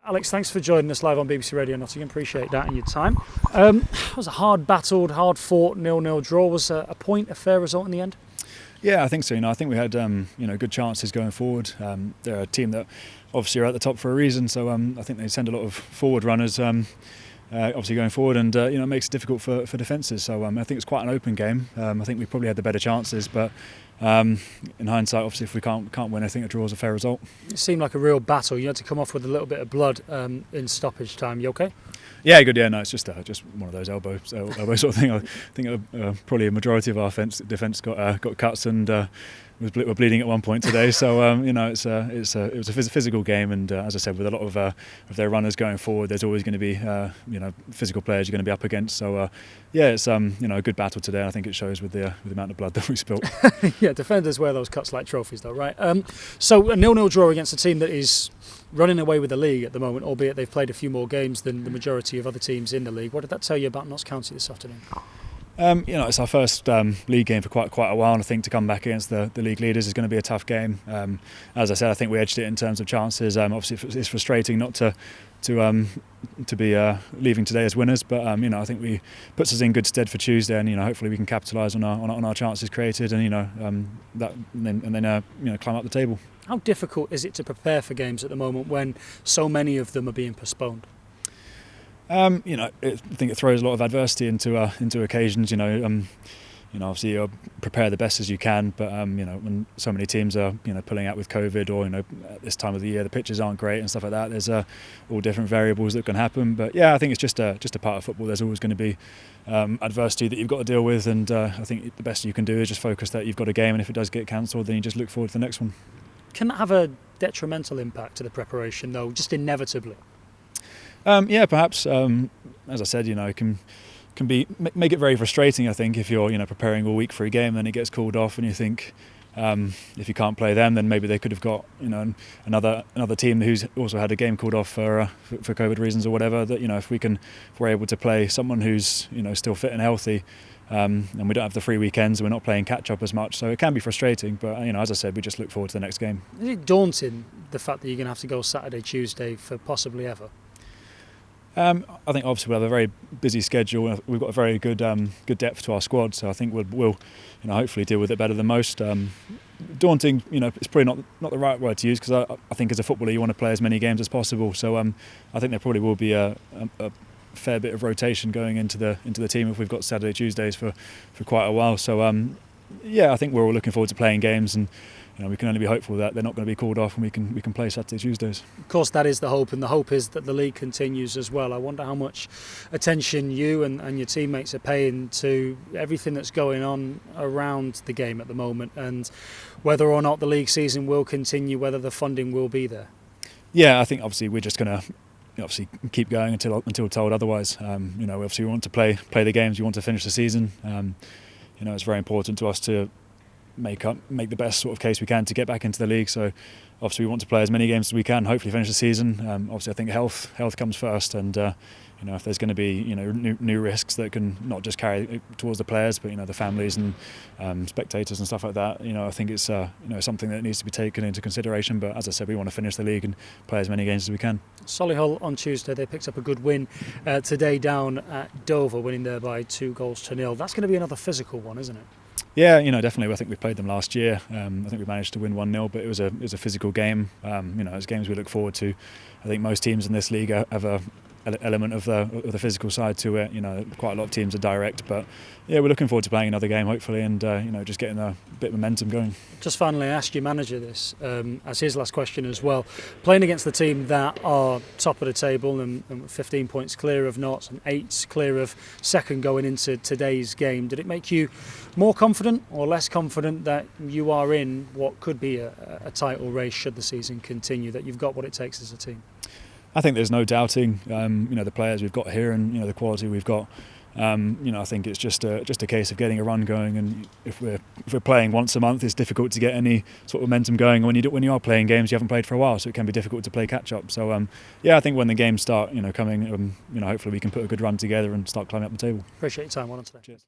Alex, thanks for joining us live on BBC Radio Nottingham. Appreciate that and your time. It was a hard battled, hard fought 0-0 draw. Was a point a fair result in the end? Yeah, I think so. I think we had good chances going forward. They're a team that obviously are at the top for a reason. So I think they send a lot of forward runners. Obviously going forward, and it makes it difficult for defences. So I think it's quite an open game. I think we probably had the better chances, but in hindsight, obviously, if we can't win, I think a draw is a fair result. It seemed like a real battle. You had to come off with a little bit of blood in stoppage time. You okay? Yeah, good. Yeah, no, it's just one of those elbow sort of thing. I think probably a majority of our defence got cuts and were bleeding at one point today. So it was a physical game, and as I said, with a lot of their runners going forward, there's always going to be physical players you're going to be up against. So it's a good battle today. And I think it shows with the amount of blood that we spilt. Yeah, defenders wear those cuts like trophies, though, right? So a 0-0 draw against a team that is running away with the league at the moment, albeit they've played a few more games than the majority of other teams in the league. What did that tell you about Notts County this afternoon? It's our first league game for quite a while, and I think to come back against the league leaders is going to be a tough game. As I said, I think we edged it in terms of chances. Obviously, it's frustrating not to be leaving today as winners, but I think we puts us in good stead for Tuesday, and hopefully we can capitalise on our chances created, and then climb up the table. How difficult is it to prepare for games at the moment when so many of them are being postponed? I think it throws a lot of adversity into occasions. Obviously you prepare the best as you can, but when so many teams are pulling out with COVID, or at this time of the year the pitches aren't great and stuff like that, there's all different variables that can happen. But yeah, I think it's just a part of football. There's always going to be adversity that you've got to deal with, and I think the best you can do is just focus that you've got a game, and if it does get cancelled, then you just look forward to the next one. Can that have a detrimental impact to the preparation, though, just inevitably? Yeah, perhaps. As I said, it can make it very frustrating. I think if you're preparing all week for a game, then it gets called off, and you think if you can't play them, then maybe they could have got another team who's also had a game called off for COVID reasons or whatever. That if we're able to play someone who's still fit and healthy. And we don't have the free weekends, we're not playing catch-up as much, so it can be frustrating, but as I said, we just look forward to the next game. Is it daunting, the fact that you're going to have to go Saturday, Tuesday for possibly ever? I think obviously we have a very busy schedule. We've got a very good depth to our squad, so I think we'll hopefully deal with it better than most. Daunting, it's probably not the right word to use, because I think as a footballer you want to play as many games as possible, so I think there probably will be a fair bit of rotation going into the team if we've got Saturday, Tuesdays for quite a while. So I think we're all looking forward to playing games, and we can only be hopeful that they're not going to be called off and we can play Saturday, Tuesdays. Of course, that is the hope, and the hope is that the league continues as well. I wonder how much attention you and your teammates are paying to everything that's going on around the game at the moment, and whether or not the league season will continue, whether the funding will be there. Yeah, I think obviously we're just going to keep going until told otherwise. Obviously we want to play the games, we want to finish the season. It's very important to us to make the best sort of case we can to get back into the league. So obviously we want to play as many games as we can, hopefully finish the season. Obviously I think health comes first, and if there's going to be new risks that can not just carry towards the players, but the families and spectators and stuff like that, I think it's something that needs to be taken into consideration. But as I said, we want to finish the league and play as many games as we can. Solihull on Tuesday, they picked up a good win today down at Dover, winning there by 2-0. That's going to be another physical one, isn't it? Yeah, definitely. I think we played them last year. I think we managed to win 1-0, but it was a physical game. It's games we look forward to. I think most teams in this league have a element of the physical side to it. Quite a lot of teams are direct, but yeah, we're looking forward to playing another game, hopefully, and just getting a bit of momentum going. Just finally, I asked your manager this as his last question as well. Playing against the team that are top of the table and 15 points clear of Notts and 8 clear of second going into today's game, did it make you more confident or less confident that you are in what could be a title race should the season continue, that you've got what it takes as a team? I think there's no doubting, the players we've got here and the quality we've got. I think it's just a case of getting a run going, and if we're playing once a month, it's difficult to get any sort of momentum going. When you are playing games you haven't played for a while, so it can be difficult to play catch up. So I think when the games start coming, hopefully we can put a good run together and start climbing up the table. Appreciate your time. Well done today. Cheers.